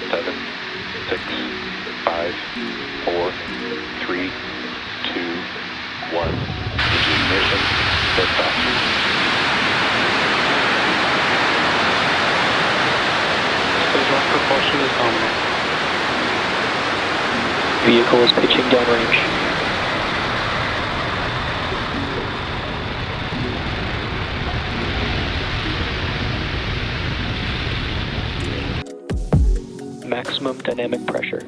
7, 6, 5, 4, 3, 2, 1. Ignition. Liftoff. Spacewalk propulsion is nominal. Vehicle is pitching downrange. Maximum dynamic pressure.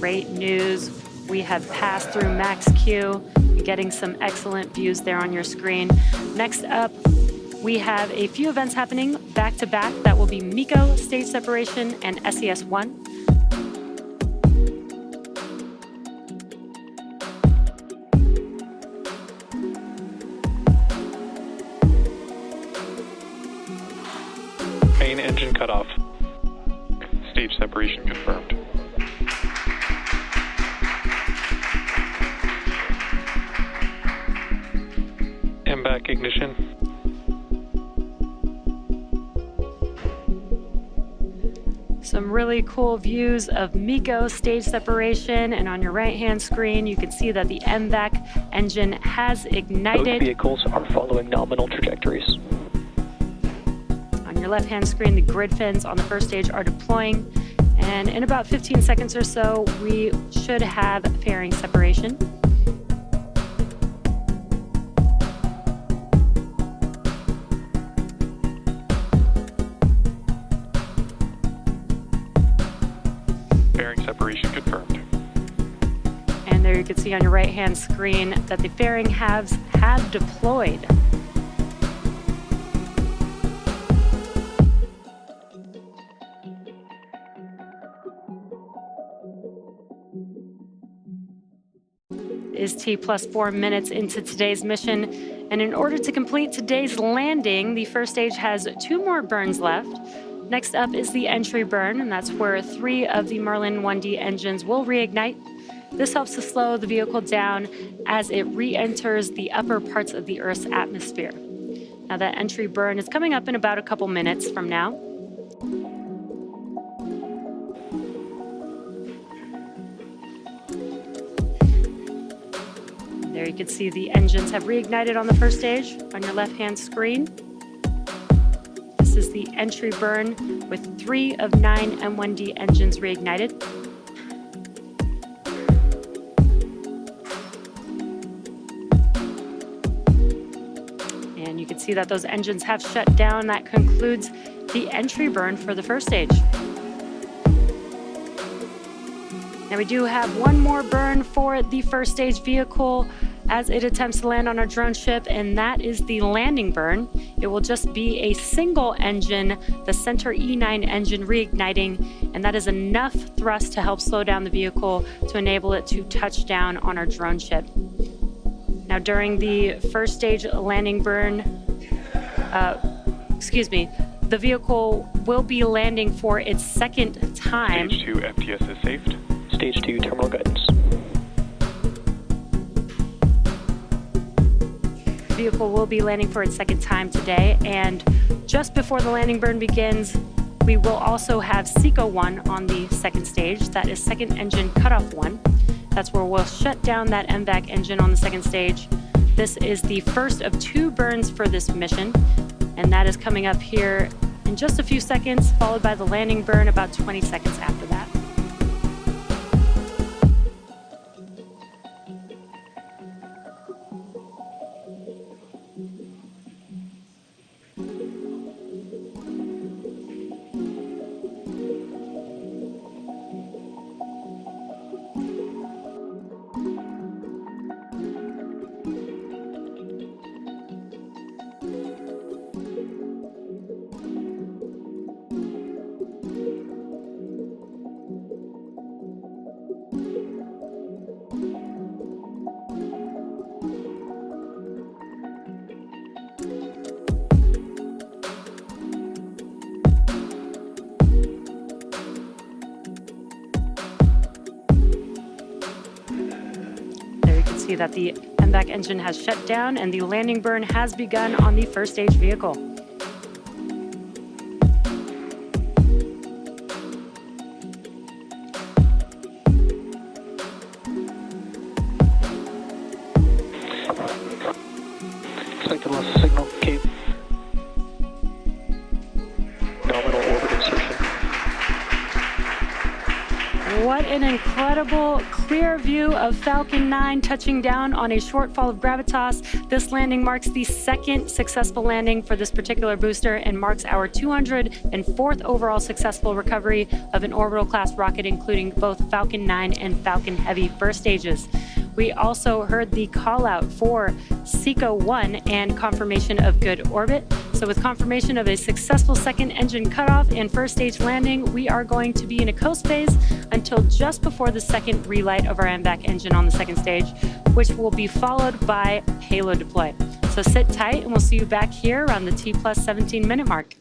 Great news. We have passed through max Q, getting some excellent views there on your screen. Next up, we have a few events happening back to back. That will be MECO stage separation and SES-1. Main engine cutoff. Stage separation confirmed. MVAC ignition. Some really cool views of MECO stage separation, and on your right-hand screen, you can see that the MVAC engine has ignited. Both vehicles are following nominal trajectories. On your left-hand screen, the grid fins on the first stage are deploying, and in about 15 seconds or so, we should have fairing separation. Fairing separation confirmed. And there you can see on your right-hand screen that the fairing halves have deployed. Is T plus 4 minutes into today's mission, and in order to complete today's landing, the first stage has 2 more burns left. Next up is the entry burn, and that's where 3 of the Merlin 1D engines will reignite. This helps to slow the vehicle down as it re-enters the upper parts of the Earth's atmosphere. Now that entry burn is coming up in about a couple minutes from now. There you can see the engines have reignited on the first stage on your left-hand screen. This is the entry burn with 3 of 9 M1D engines reignited. And you can see that those engines have shut down. That concludes the entry burn for the first stage. Now we do have 1 more burn for the first stage vehicle as it attempts to land on our drone ship, and that is the landing burn. It will just be a single engine, the Center E9 engine reigniting, and that is enough thrust to help slow down the vehicle to enable it to touch down on our drone ship. Now during the first stage landing burn, the vehicle will be landing for its second time. Stage 2 FTS is saved. Stage 2 terminal guidance. The vehicle will be landing for its second time today, and just before the landing burn begins, we will also have SECO 1 on the second stage. That is second engine cutoff 1. That's where we'll shut down that MVAC engine on the second stage. This is the first of 2 burns for this mission, and that is coming up here in just a few seconds, followed by the landing burn about 20 seconds after that. See that the MVAC engine has shut down and the landing burn has begun on the first stage vehicle. What an incredible clear view of Falcon 9 touching down on a shortfall of gravitas. This landing marks the second successful landing for this particular booster and marks our 204th overall successful recovery of an orbital class rocket, including both Falcon 9 and Falcon Heavy first stages. We also heard the call out for S-Sat-1 and confirmation of good orbit. So with confirmation of a successful second engine cutoff and first stage landing, we are going to be in a coast phase until just before the second relight of our MVAC engine on the second stage, which will be followed by payload deploy. So sit tight and we'll see you back here around the T plus 17 minute mark.